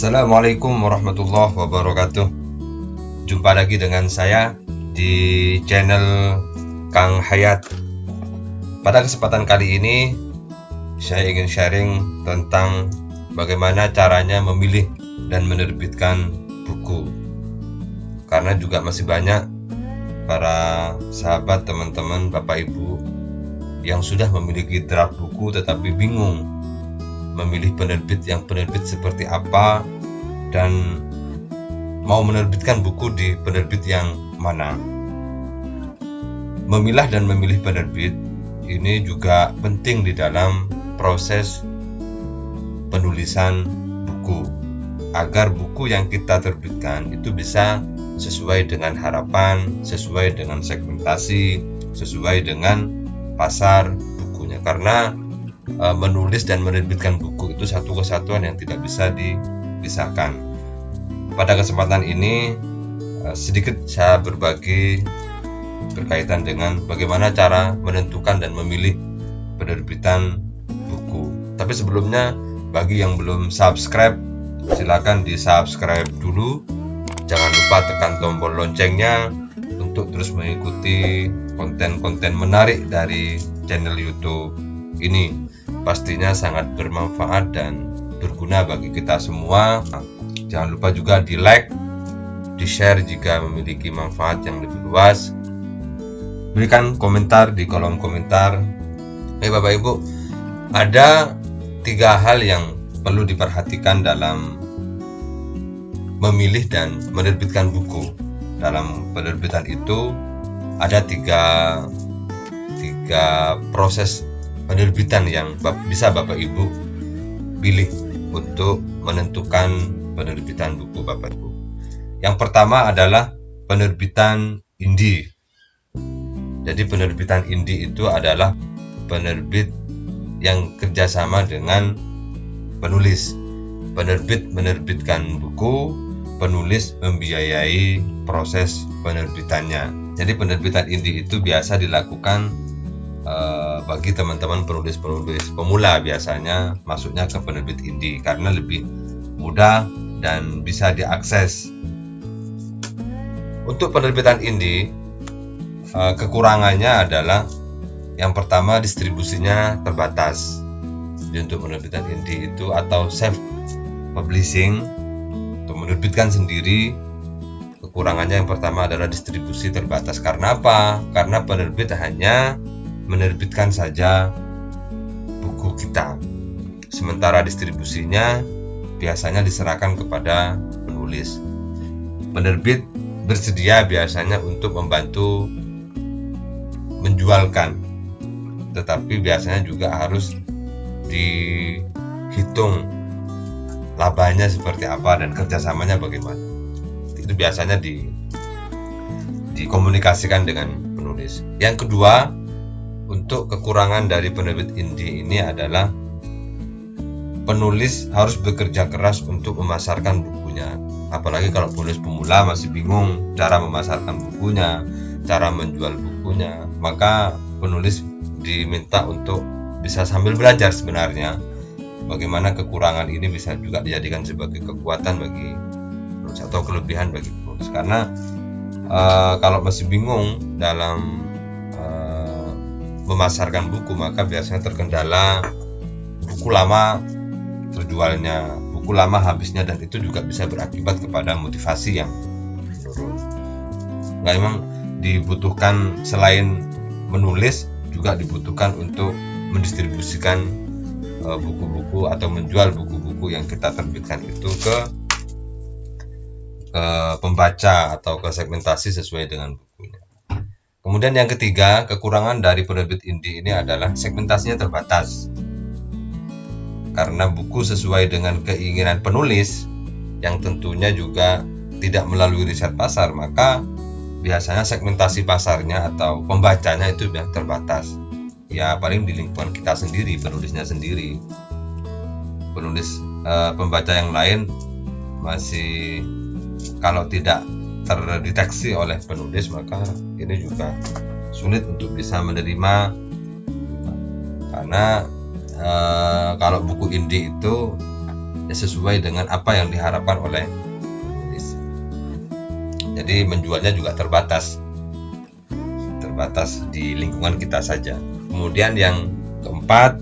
Assalamualaikum warahmatullahi wabarakatuh. Jumpa lagi dengan saya di channel Kang Hayat. Pada kesempatan kali ini saya ingin sharing tentang bagaimana caranya memilih dan menerbitkan buku. Karena juga masih banyak para sahabat, teman-teman, Bapak Ibu yang sudah memiliki draft buku tetapi bingung memilih penerbit seperti apa dan mau menerbitkan buku di penerbit yang mana. Memilah dan memilih penerbit ini juga penting di dalam proses penulisan buku, agar buku yang kita terbitkan itu bisa sesuai dengan harapan, sesuai dengan segmentasi, sesuai dengan pasar bukunya. Karena menulis dan menerbitkan buku itu satu kesatuan yang tidak bisa dipisahkan. Pada kesempatan ini sedikit saya berbagi berkaitan dengan bagaimana cara menentukan dan memilih penerbitan buku. Tapi sebelumnya, bagi yang belum subscribe, silakan di subscribe dulu. Jangan lupa tekan tombol loncengnya untuk terus mengikuti konten-konten menarik dari channel YouTube ini. Pastinya sangat bermanfaat dan berguna bagi kita semua. Jangan lupa juga di like, di share jika memiliki manfaat yang lebih luas. Berikan komentar di kolom komentar. Bapak Ibu, ada 3 hal yang perlu diperhatikan dalam memilih dan menerbitkan buku. Dalam penerbitan itu ada tiga proses penerbitan yang bisa Bapak Ibu pilih untuk menentukan penerbitan buku Bapak Ibu. Yang pertama adalah penerbitan indie. Jadi penerbitan indie itu adalah penerbit yang kerjasama dengan penulis. Penerbit menerbitkan buku, penulis membiayai proses penerbitannya. Jadi penerbitan indie itu biasa dilakukan bagi teman-teman penulis-penulis pemula, biasanya masuknya ke penerbit indie karena lebih mudah dan bisa diakses. Untuk penerbitan indie, kekurangannya adalah yang pertama, distribusinya terbatas. Jadi untuk penerbitan indie itu atau self publishing, untuk menerbitkan sendiri, kekurangannya yang pertama adalah distribusi terbatas. Karena apa? Karena penerbit hanya menerbitkan saja buku kita, sementara distribusinya biasanya diserahkan kepada penulis. Penerbit bersedia biasanya untuk membantu menjualkan, tetapi biasanya juga harus dihitung labanya seperti apa dan kerjasamanya bagaimana. Itu biasanya dikomunikasikan dengan penulis. Yang kedua, untuk kekurangan dari penerbit indie ini adalah penulis harus bekerja keras untuk memasarkan bukunya. Apalagi kalau penulis pemula masih bingung cara memasarkan bukunya, cara menjual bukunya, maka penulis diminta untuk bisa sambil belajar sebenarnya bagaimana kekurangan ini bisa juga dijadikan sebagai kekuatan bagi penulis atau kelebihan bagi penulis. Karena kalau masih bingung dalam memasarkan buku, maka biasanya terkendala buku lama terjualnya, buku lama habisnya, dan itu juga bisa berakibat kepada motivasi yang menurun. Memang dibutuhkan, selain menulis juga dibutuhkan untuk mendistribusikan buku-buku atau menjual buku-buku yang kita terbitkan itu ke pembaca atau ke segmentasi sesuai dengan bukunya. Kemudian yang ketiga, kekurangan dari penerbit indie ini adalah segmentasinya terbatas. Karena buku sesuai dengan keinginan penulis yang tentunya juga tidak melalui riset pasar, maka biasanya segmentasi pasarnya atau pembacanya itu sudah terbatas. Ya paling di lingkungan kita sendiri, penulisnya sendiri. Penulis pembaca yang lain masih, kalau tidak terdeteksi oleh penulis, maka ini juga sulit untuk bisa menerima. Karena kalau buku indie itu sesuai dengan apa yang diharapkan oleh penulis. Jadi menjualnya juga terbatas di lingkungan kita saja. Kemudian yang keempat,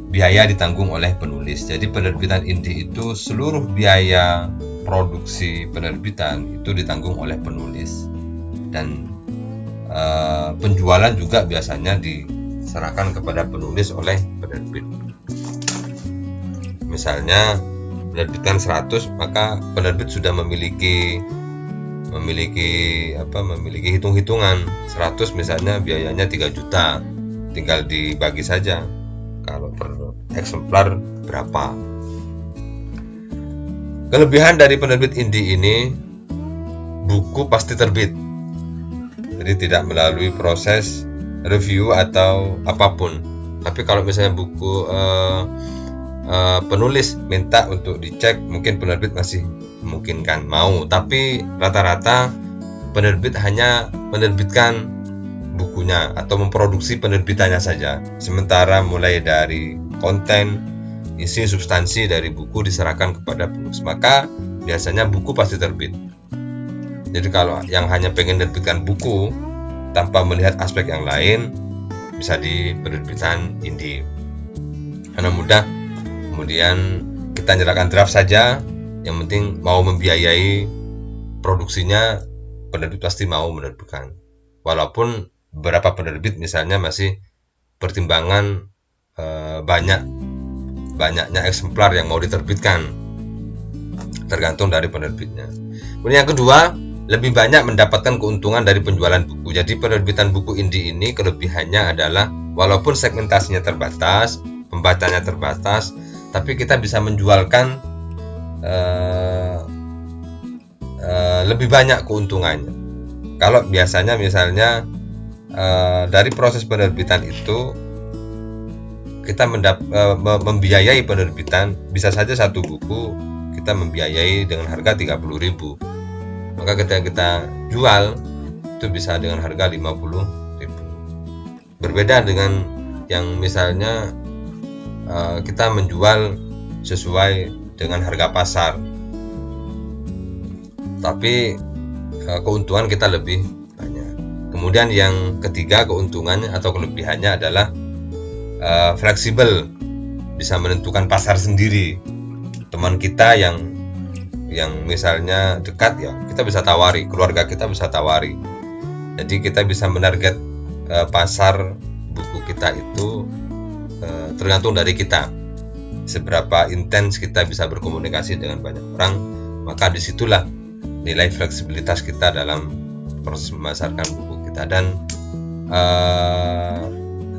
biaya ditanggung oleh penulis. Jadi penerbitan indie itu seluruh biaya produksi penerbitan itu ditanggung oleh penulis, dan penjualan juga biasanya diserahkan kepada penulis oleh penerbit. Misalnya penerbitan 100, maka penerbit sudah memiliki hitung-hitungan. 100 misalnya biayanya 3 juta, tinggal dibagi saja kalau per eksemplar berapa. Kelebihan dari penerbit indie ini, buku pasti terbit, jadi tidak melalui proses review atau apapun. Tapi kalau misalnya buku penulis minta untuk dicek, mungkin penerbit masih memungkinkan mau, tapi rata-rata penerbit hanya menerbitkan bukunya atau memproduksi penerbitannya saja, sementara mulai dari konten, isi, substansi dari buku diserahkan kepada penulis. Maka biasanya buku pasti terbit. Jadi kalau yang hanya pengen menerbitkan buku tanpa melihat aspek yang lain, bisa di penerbitan indie karena mudah. Kemudian kita nyerahkan draft saja, yang penting mau membiayai produksinya, penerbit pasti mau menerbitkan. Walaupun beberapa penerbit misalnya masih pertimbangan banyaknya eksemplar yang mau diterbitkan, tergantung dari penerbitnya. Kemudian yang kedua, lebih banyak mendapatkan keuntungan dari penjualan buku. Jadi penerbitan buku indie ini kelebihannya adalah walaupun segmentasinya terbatas, pembacanya terbatas, tapi kita bisa menjualkan lebih banyak keuntungannya. Kalau biasanya misalnya dari proses penerbitan itu kita membiayai penerbitan, bisa saja satu buku kita membiayai dengan harga 30.000, maka ketika kita jual itu bisa dengan harga 50.000. Berbeda dengan yang misalnya kita menjual sesuai dengan harga pasar, tapi keuntungan kita lebih banyak. Kemudian yang ketiga, keuntungannya atau kelebihannya adalah fleksibel, bisa menentukan pasar sendiri. Teman kita yang misalnya dekat, ya kita bisa tawari, keluarga kita bisa tawari. Jadi kita bisa menarget pasar buku kita itu tergantung dari kita, seberapa intens kita bisa berkomunikasi dengan banyak orang. Maka disitulah nilai fleksibilitas kita dalam proses memasarkan buku kita, dan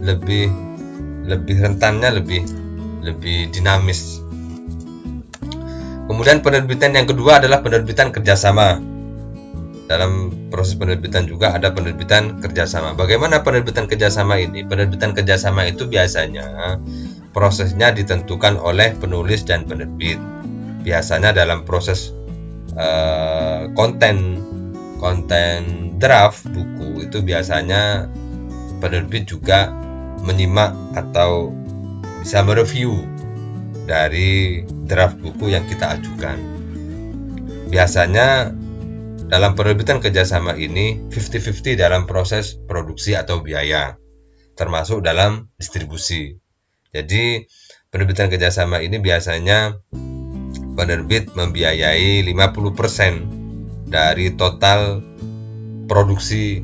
lebih rentannya, lebih dinamis. Kemudian penerbitan yang kedua adalah penerbitan kerjasama. Dalam proses penerbitan juga ada penerbitan kerjasama. Bagaimana penerbitan kerjasama ini? Penerbitan kerjasama itu biasanya prosesnya ditentukan oleh penulis dan penerbit. Biasanya dalam proses konten draft buku itu biasanya penerbit juga menyimak atau bisa mereview dari draft buku yang kita ajukan. Biasanya dalam penerbitan kerjasama ini 50-50 dalam proses produksi atau biaya, termasuk dalam distribusi. Jadi penerbitan kerjasama ini biasanya penerbit membiayai 50% dari total produksi,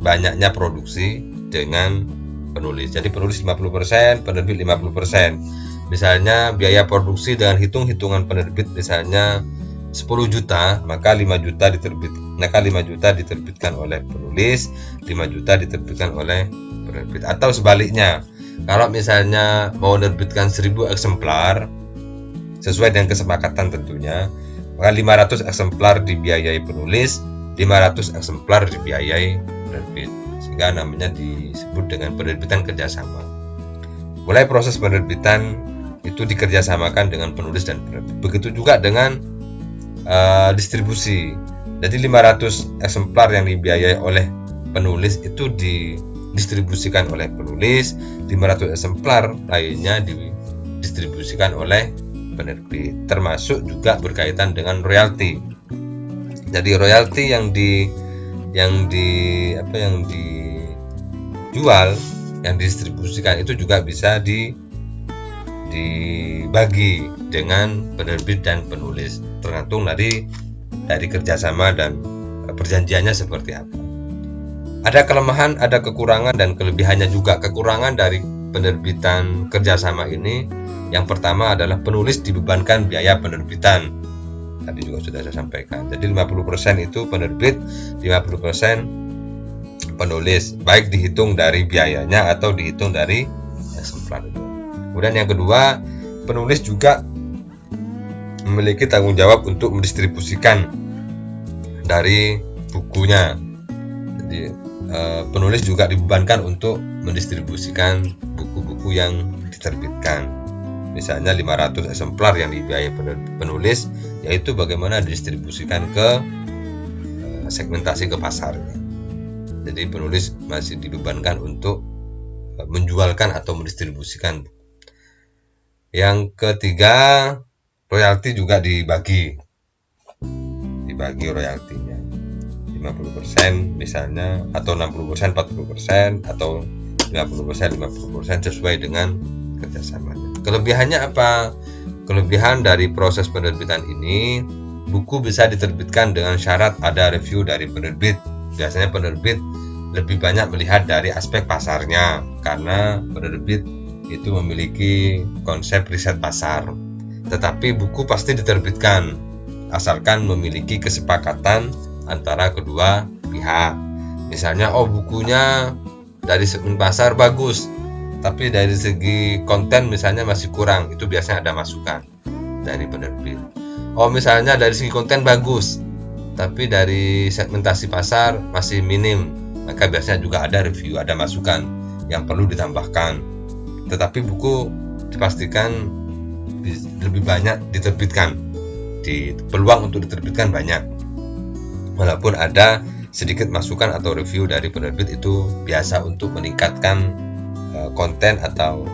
banyaknya produksi dengan penulis. Jadi penulis 50%, penerbit 50%. Misalnya biaya produksi dengan hitung-hitungan penerbit misalnya 10 juta, maka 5 juta diterbitkan oleh penulis, 5 juta diterbitkan oleh penerbit. Atau sebaliknya, kalau misalnya mau menerbitkan 1000 eksemplar sesuai dengan kesepakatan tentunya, maka 500 eksemplar dibiayai penulis, 500 eksemplar dibiayai penerbit, sehingga namanya disebut dengan penerbitan kerjasama. Mulai proses penerbitan itu dikerjasamakan dengan penulis dan penerbit. Begitu juga dengan distribusi. Jadi 500 eksemplar yang dibiayai oleh penulis itu didistribusikan oleh penulis, 500 eksemplar lainnya didistribusikan oleh penerbit, termasuk juga berkaitan dengan royalti. Jadi royalti yang dijual, yang didistribusikan itu juga bisa dibagi dengan penerbit dan penulis, tergantung dari kerjasama dan perjanjiannya seperti apa. Ada kelemahan, ada kekurangan dan kelebihannya juga. Kekurangan dari penerbitan kerjasama ini, yang pertama adalah penulis dibebankan biaya penerbitan. Tadi juga sudah saya sampaikan. Jadi 50% itu penerbit, 50% penulis, baik dihitung dari biayanya atau dihitung dari eksemplar itu. Kemudian yang kedua, penulis juga memiliki tanggung jawab untuk mendistribusikan dari bukunya. Jadi penulis juga dibebankan untuk mendistribusikan buku-buku yang diterbitkan. Misalnya 500 eksemplar yang dibiayai penulis, yaitu bagaimana didistribusikan ke segmentasi ke pasar. Jadi penulis masih dibebankan untuk menjualkan atau mendistribusikan. Yang ketiga, royalti juga dibagi royaltinya 50% misalnya, atau 60% 40%, atau 50% 50% sesuai dengan kerjasamanya. Kelebihannya apa? Kelebihan dari proses penerbitan ini, buku bisa diterbitkan dengan syarat ada review dari penerbit. Biasanya penerbit lebih banyak melihat dari aspek pasarnya, karena penerbit itu memiliki konsep riset pasar. Tetapi buku pasti diterbitkan asalkan memiliki kesepakatan antara kedua pihak. Misalnya, bukunya dari segmen pasar bagus, tapi dari segi konten misalnya masih kurang, itu biasanya ada masukan dari penerbit. Misalnya dari segi konten bagus, tapi dari segmentasi pasar masih minim, maka biasanya juga ada review, ada masukan yang perlu ditambahkan. Tetapi buku dipastikan lebih banyak diterbitkan, peluang untuk diterbitkan banyak, walaupun ada sedikit masukan atau review dari penerbit, itu biasa untuk meningkatkan konten atau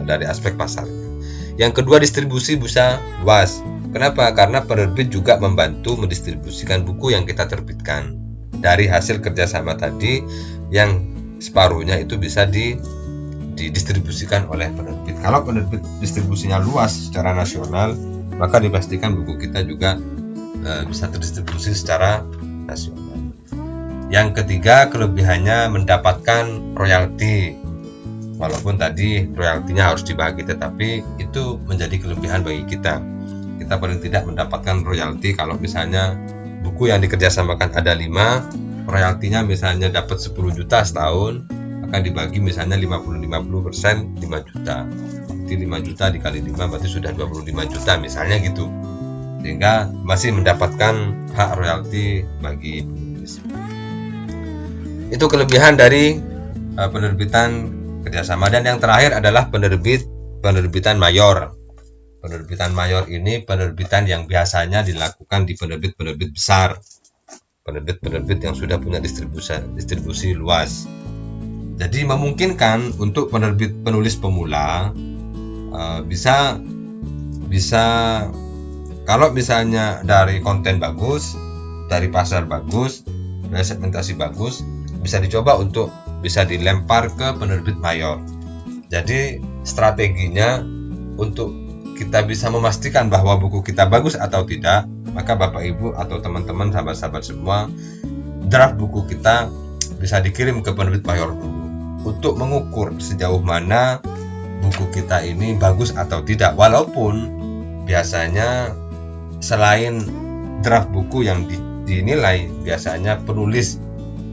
dari aspek pasar. Yang kedua, distribusi bisa luas. Kenapa? Karena penerbit juga membantu mendistribusikan buku yang kita terbitkan. Dari hasil kerjasama tadi, yang separuhnya itu bisa didistribusikan oleh penerbit. Kalau penerbit distribusinya luas secara nasional, maka dipastikan buku kita juga bisa terdistribusi secara nasional. Yang ketiga, kelebihannya mendapatkan royalti. Walaupun tadi royaltinya harus dibagi, tetapi itu menjadi kelebihan bagi kita. Kita paling tidak mendapatkan royalti. Kalau misalnya buku yang dikerjasamakan ada 5, royaltinya misalnya dapat 10 juta setahun, akan dibagi misalnya 50% 5 juta. Jadi 5 juta dikali 5 berarti sudah 25 juta misalnya gitu. Sehingga masih mendapatkan hak royalti bagi penulis. Itu kelebihan dari penerbitan kerjasama. Dan yang terakhir adalah penerbitan mayor. Penerbitan mayor ini penerbitan yang biasanya dilakukan di penerbit-penerbit besar, penerbit-penerbit yang sudah punya distribusi luas. Jadi memungkinkan untuk penulis pemula bisa kalau misalnya dari konten bagus, dari pasar bagus, dari segmentasi bagus, bisa dicoba untuk bisa dilempar ke penerbit mayor. Jadi strateginya untuk kita bisa memastikan bahwa buku kita bagus atau tidak, maka Bapak Ibu atau teman-teman sahabat-sahabat semua, draft buku kita bisa dikirim ke penerbit mayor dulu untuk mengukur sejauh mana buku kita ini bagus atau tidak. Walaupun biasanya selain draft buku yang dinilai, biasanya penulis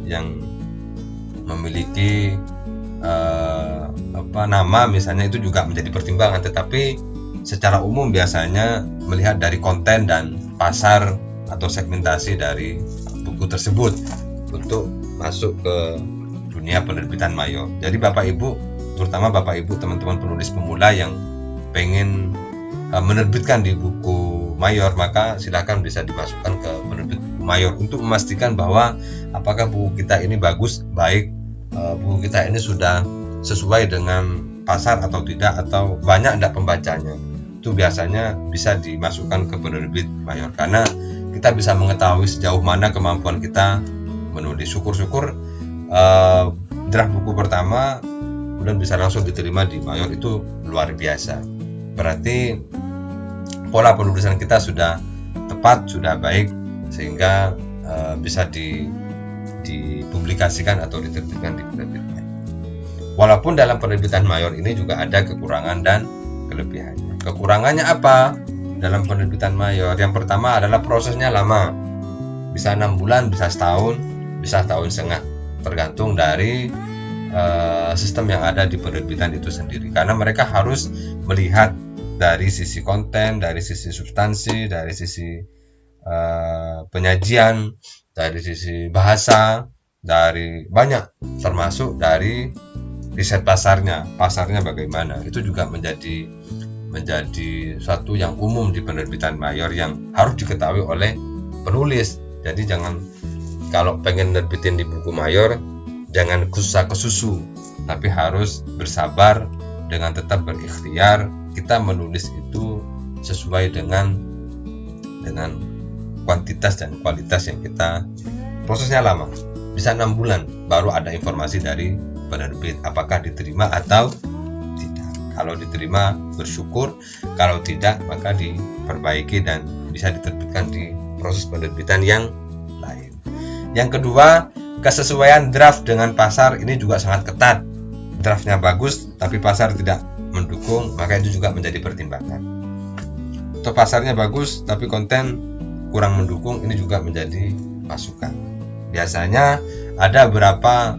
yang memiliki nama misalnya itu juga menjadi pertimbangan, tetapi secara umum biasanya melihat dari konten dan pasar atau segmentasi dari buku tersebut untuk masuk ke dunia penerbitan mayor. Jadi Bapak Ibu, terutama Bapak Ibu teman-teman penulis pemula yang pengen menerbitkan di buku mayor, maka silakan bisa dimasukkan ke penerbit mayor untuk memastikan bahwa apakah buku kita ini bagus, baik, buku kita ini sudah sesuai dengan pasar atau tidak, atau banyak tidak pembacanya. itu biasanya bisa dimasukkan ke penerbit mayor, karena kita bisa mengetahui sejauh mana kemampuan kita menulis. Syukur-syukur draft buku pertama kemudian bisa langsung diterima di mayor, itu luar biasa. Berarti pola penulisan kita sudah tepat, sudah baik, sehingga bisa dipublikasikan atau diterbitkan di penerbit mayor. Walaupun dalam penerbitan mayor ini juga ada kekurangan dan kelebihannya. Kekurangannya apa dalam penerbitan mayor? Yang pertama adalah prosesnya lama, bisa 6 bulan, bisa setahun, bisa tahun setengah, tergantung dari sistem yang ada di penerbitan itu sendiri, karena mereka harus melihat dari sisi konten, dari sisi substansi, dari sisi penyajian, dari sisi bahasa, dari banyak, termasuk dari riset pasarnya bagaimana. Itu juga menjadi suatu yang umum di penerbitan mayor yang harus diketahui oleh penulis. Jadi jangan, kalau pengen nerbitin di buku mayor, jangan kesusu, tapi harus bersabar dengan tetap berikhtiar. Kita menulis itu sesuai dengan kuantitas dan kualitas yang kita. Prosesnya lama, bisa 6 bulan baru ada informasi dari penerbit apakah diterima atau tidak. Kalau diterima bersyukur, kalau tidak maka diperbaiki dan bisa diterbitkan di proses penerbitan yang lain. Yang kedua, kesesuaian draft dengan pasar ini juga sangat ketat. Draftnya bagus tapi pasar tidak mendukung, maka itu juga menjadi pertimbangan. Atau pasarnya bagus tapi konten kurang mendukung, ini juga menjadi masukan. Biasanya ada beberapa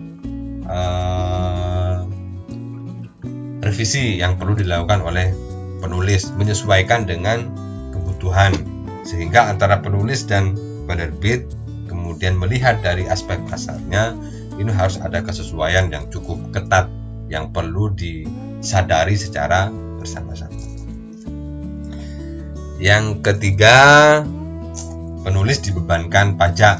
revisi yang perlu dilakukan oleh penulis, menyesuaikan dengan kebutuhan, sehingga antara penulis dan penerbit kemudian melihat dari aspek pasarnya, ini harus ada kesesuaian yang cukup ketat yang perlu disadari secara bersama-sama. Yang ketiga, penulis dibebankan pajak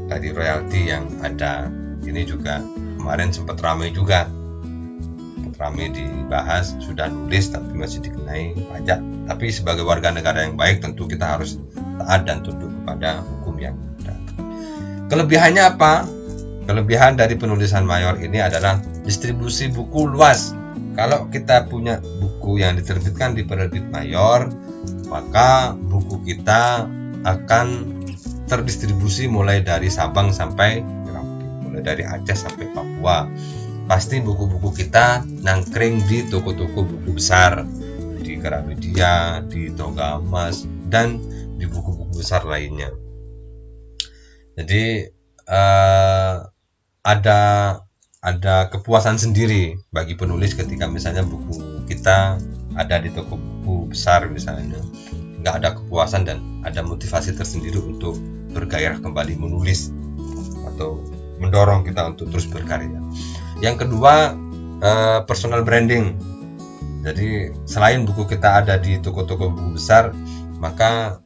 dari royalti yang ada. Ini juga kemarin sempat ramai dibahas, sudah nulis tapi masih dikenai pajak. Tapi sebagai warga negara yang baik tentu kita harus taat dan tunduk kepada hukum yang ada. Kelebihannya apa? Kelebihan dari penulisan mayor ini adalah distribusi buku luas. Kalau kita punya buku yang diterbitkan di penerbit mayor, maka buku kita akan terdistribusi mulai dari Sabang sampai Merauke, mulai dari Aceh sampai Papua. Pasti buku-buku kita nangkring di toko-toko buku besar, di Gramedia, di Toga Emas, dan di buku-buku besar lainnya. Jadi ada kepuasan sendiri bagi penulis ketika misalnya buku kita ada di toko buku besar misalnya, nggak ada kepuasan dan ada motivasi tersendiri untuk bergairah kembali menulis atau mendorong kita untuk terus berkarya. Yang kedua, personal branding. Jadi selain buku kita ada di toko-toko buku besar, maka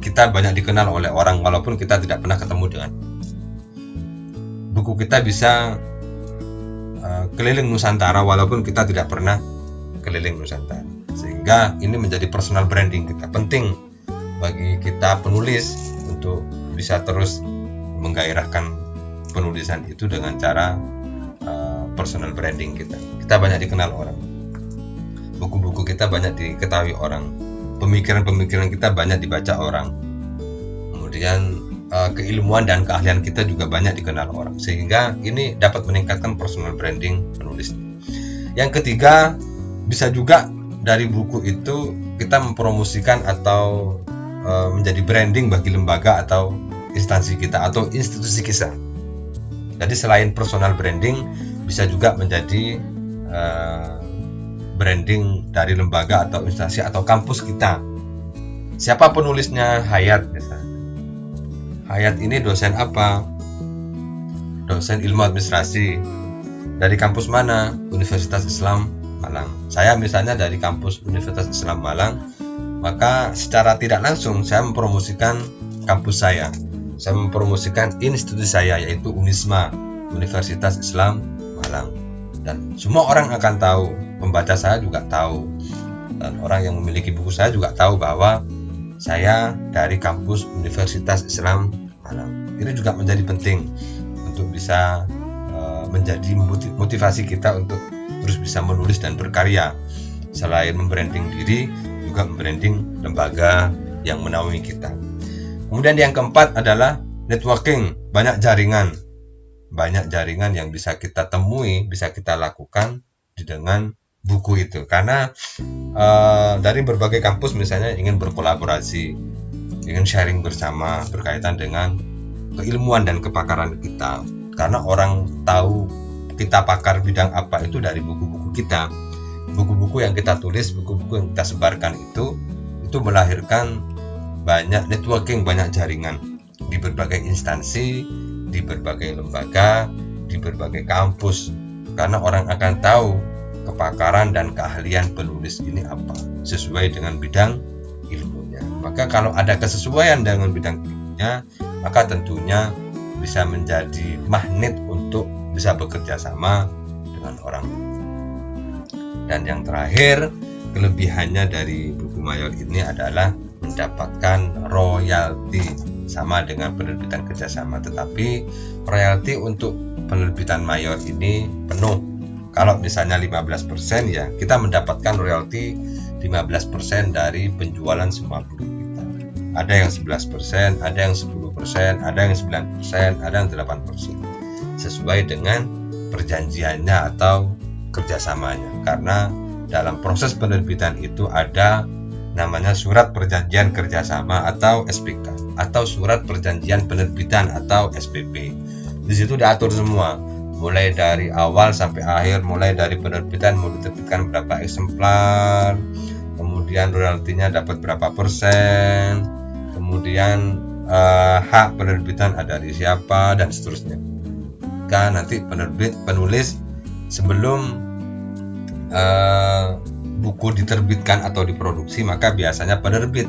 kita banyak dikenal oleh orang walaupun kita tidak pernah ketemu dengan. Buku kita bisa keliling Nusantara walaupun kita tidak pernah keliling Nusantara. Sehingga ini menjadi personal branding kita. Penting bagi kita penulis untuk bisa terus menggairahkan penulisan itu dengan cara personal branding kita. Kita banyak dikenal orang. Buku-buku kita banyak diketahui orang. Pemikiran-pemikiran kita banyak dibaca orang. Kemudian keilmuan dan keahlian kita juga banyak dikenal orang. Sehingga ini dapat meningkatkan personal branding penulis. Yang ketiga, bisa juga dari buku itu kita mempromosikan atau menjadi branding bagi lembaga atau instansi kita atau institusi kita. Jadi selain personal branding, bisa juga menjadi branding dari lembaga atau instansi atau kampus kita. Siapa penulisnya? Hayat misalnya. Hayat ini dosen apa? Dosen ilmu administrasi. Dari kampus mana? Universitas Islam Malang. Saya misalnya dari kampus Universitas Islam Malang, maka secara tidak langsung saya mempromosikan kampus saya. Saya mempromosikan institusi saya, yaitu Unisma, Universitas Islam Malang. Dan semua orang akan tahu, pembaca saya juga tahu. Dan orang yang memiliki buku saya juga tahu bahwa saya dari kampus Universitas Islam Malang. Ini juga menjadi penting untuk bisa menjadi motivasi kita untuk terus bisa menulis dan berkarya. Selain membranding diri, juga membranding lembaga yang menaungi kita. Kemudian yang keempat adalah networking, banyak jaringan yang bisa kita temui, bisa kita lakukan dengan buku itu. Karena dari berbagai kampus misalnya ingin berkolaborasi, ingin sharing bersama berkaitan dengan keilmuan dan kepakaran kita. Karena orang tahu kita pakar bidang apa itu dari buku-buku kita. Buku-buku yang kita tulis, buku-buku yang kita sebarkan itu melahirkan banyak networking, banyak jaringan di berbagai instansi, di berbagai lembaga, di berbagai kampus. Karena orang akan tahu kepakaran dan keahlian penulis ini apa, sesuai dengan bidang ilmunya. Maka kalau ada kesesuaian dengan bidang ilmunya, maka tentunya bisa menjadi magnet untuk bisa bekerja sama dengan orang. Dan yang terakhir, kelebihannya dari buku mayor ini adalah mendapatkan royalti sama dengan penerbitan kerjasama, tetapi royalti untuk penerbitan mayor ini penuh. Kalau misalnya 15%, ya kita mendapatkan royalti 15% dari penjualan semua buku kita. Ada yang 11%, ada yang 10%, ada yang 9%, ada yang 8%. Sesuai dengan perjanjiannya atau kerjasamanya. Karena dalam proses penerbitan itu ada namanya surat perjanjian kerjasama atau SPK, atau surat perjanjian penerbitan atau SPP. Di situ diatur semua, mulai dari awal sampai akhir, mulai dari penerbitan mau diterbitkan berapa eksemplar, kemudian royaltinya dapat berapa persen, kemudian hak penerbitan ada di siapa, dan seterusnya. Jika nanti penulis sebelum buku diterbitkan atau diproduksi, maka biasanya penerbit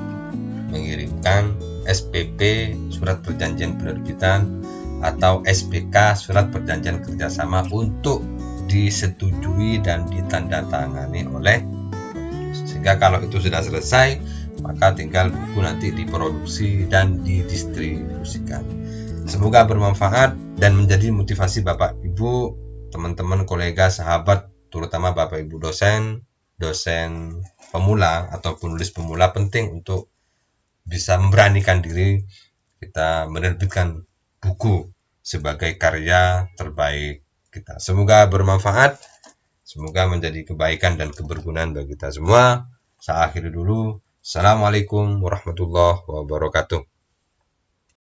mengirimkan SPP, surat perjanjian penerbitan, atau SPK, surat perjanjian kerjasama, untuk disetujui dan ditandatangani oleh penulis. Sehingga kalau itu sudah selesai, maka tinggal buku nanti diproduksi dan didistribusikan. Semoga bermanfaat dan menjadi motivasi Bapak Ibu, teman-teman, kolega, sahabat, terutama Bapak Ibu dosen pemula atau penulis pemula. Penting untuk bisa memberanikan diri kita menerbitkan buku sebagai karya terbaik kita. Semoga bermanfaat, semoga menjadi kebaikan dan kebergunaan bagi kita semua. Saya akhiri dulu. Assalamualaikum warahmatullahi wabarakatuh.